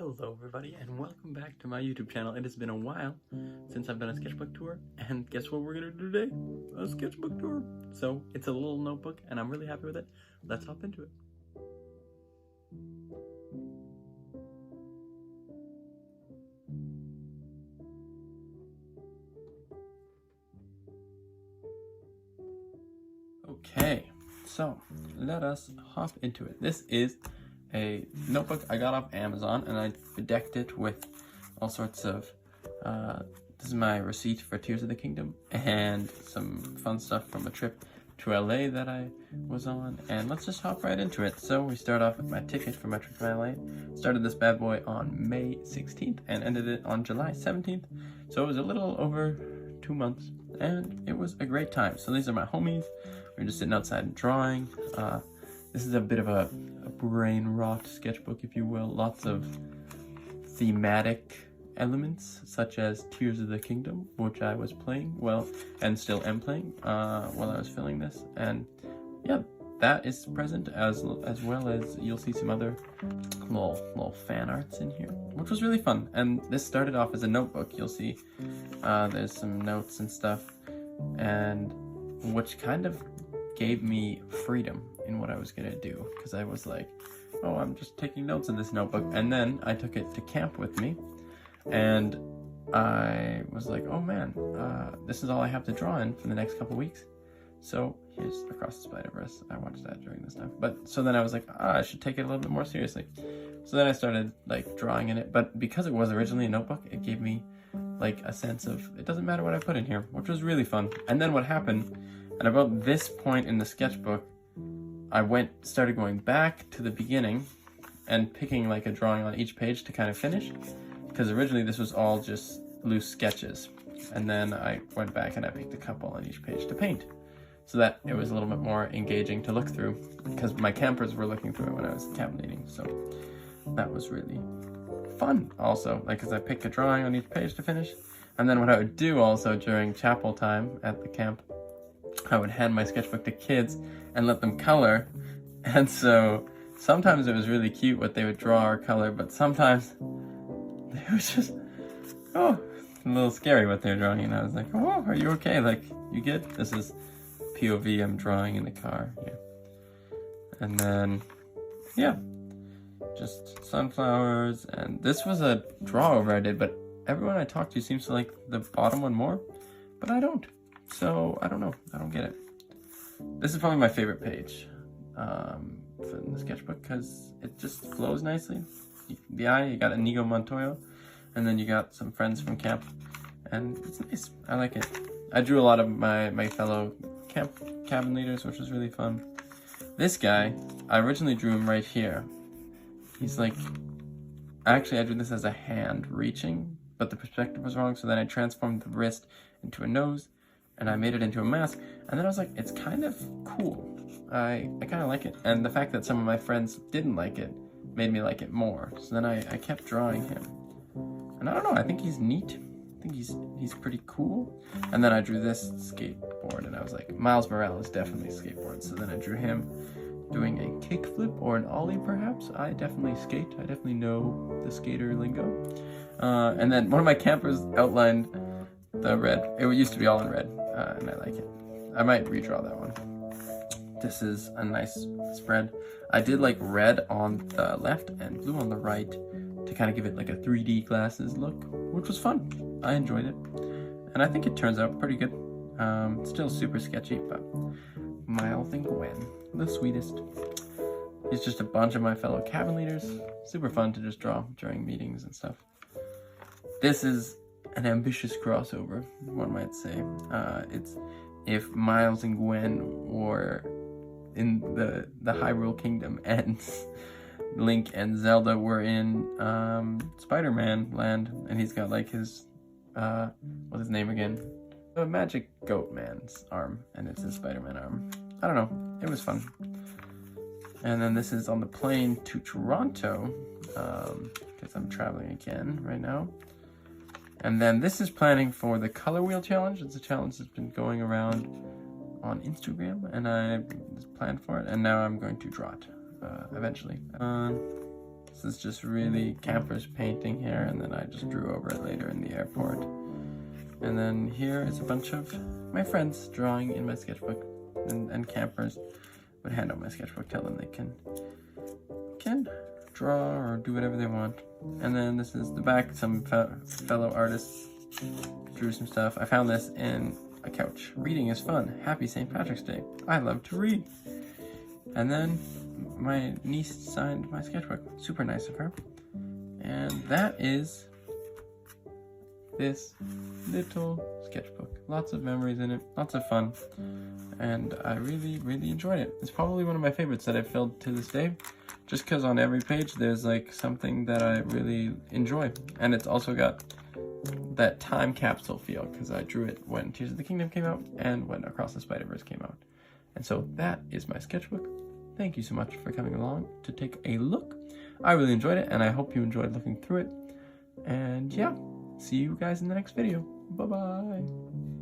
Hello everybody and welcome back to my YouTube channel. It has been a while since I've done a sketchbook tour, and guess what we're gonna do today? A sketchbook tour. So it's a little notebook and I'm really happy with it. Let's hop into it. Okay, so let us hop into it. This is a notebook I got off Amazon and I bedecked it with all sorts of this is my receipt for Tears of the Kingdom and some fun stuff from a trip to LA that I was on, and let's just hop right into it. So we start off with my ticket for my trip to LA. Started this bad boy on May 16th and ended it on July 17th, so it was a little over 2 months and it was a great time. So these are my homies. We're just sitting outside and drawing. This is a bit of a brain rot sketchbook, if you will. Lots of thematic elements, such as Tears of the Kingdom, which I was playing, and still am playing while I was filming this. And yeah, that is present, as well as you'll see some other little fan arts in here, which was really fun. And this started off as a notebook. You'll see there's some notes and stuff, and which kind of gave me freedom in what I was gonna do, because I was like, oh, I'm just taking notes in this notebook. And then I took it to camp with me, and I was like, oh man, this is all I have to draw in for the next couple weeks. So here's Across the Spider-Verse. I watched that during this time. But so then I was like, I should take it a little bit more seriously. So then I started like drawing in it, but because it was originally a notebook, it gave me like a sense of, it doesn't matter what I put in here, which was really fun. And then what happened, and about this point in the sketchbook, I started going back to the beginning and picking like a drawing on each page to kind of finish, because originally this was all just loose sketches, and then I went back and I picked a couple on each page to paint, so that it was a little bit more engaging to look through, because my campers were looking through it when I was campinating. So that was really fun also, like, because I pick a drawing on each page to finish. And then what I would do also during chapel time at the camp, I would hand my sketchbook to kids and let them color. And so sometimes it was really cute what they would draw or color, but sometimes it was just, a little scary what they were drawing. And I was like, oh, are you okay? Like, you good? This is POV, I'm drawing in the car. Yeah. And then, yeah, just sunflowers. And this was a draw over I did, but everyone I talked to seems to like the bottom one more, but I don't. So I don't know, I don't get it. This is probably my favorite page for the sketchbook, because it just flows nicely. The eye, you got Inigo Montoya, and then you got some friends from camp, and it's nice. I like it. I drew a lot of my fellow cabin leaders, which was really fun. This guy, I originally drew him right here. He's like, actually I drew this as a hand reaching, but the perspective was wrong, so then I transformed the wrist into a nose, and I made it into a mask, and then I was like, it's kind of cool. I kind of like it, and the fact that some of my friends didn't like it made me like it more. So then I kept drawing him, and I don't know, I think he's neat. I think he's pretty cool. And then I drew this skateboard, and I was like, Miles Morales definitely skateboard. So then I drew him doing a kickflip or an ollie, perhaps. I definitely skate. I definitely know the skater lingo. And then one of my campers outlined the red. It used to be all in red, and I like it. I might redraw that one. This is a nice spread. I did like red on the left and blue on the right to kind of give it like a 3D glasses look, which was fun. I enjoyed it, and I think it turns out pretty good. Still super sketchy, but Miles and Gwen, the sweetest. It's just a bunch of my fellow cabin leaders. Super fun to just draw during meetings and stuff. This is an ambitious crossover, one might say. It's if Miles and Gwen were in the Hyrule Kingdom and Link and Zelda were in Spider-Man land, and he's got like his what's his name again? The Magic Goat Man's arm, and it's his Spider-Man arm. I don't know, it was fun. And then this is on the plane to Toronto, because I'm traveling again right now. And then this is planning for the Color Wheel Challenge. It's a challenge that's been going around on Instagram, and I planned for it, and now I'm going to draw it eventually. This is just really campers painting here, and then I just drew over it later in the airport. And then here is a bunch of my friends drawing in my sketchbook, and campers would hand out my sketchbook, tell them they can draw or do whatever they want. And then this is the back. Some fellow artists drew some stuff. I found this in a couch. Reading is fun. Happy St. Patrick's Day. I love to read. And then my niece signed my sketchbook. Super nice of her. And that is this little sketchbook. Lots of memories in it. Lots of fun. And I really, really enjoyed it. It's probably one of my favorites that I've filled to this day. Just because on every page there's like something that I really enjoy. And it's also got that time capsule feel because I drew it when Tears of the Kingdom came out and when Across the Spider-Verse came out. And so that is my sketchbook. Thank you so much for coming along to take a look. I really enjoyed it, and I hope you enjoyed looking through it. And yeah, see you guys in the next video. Bye-bye.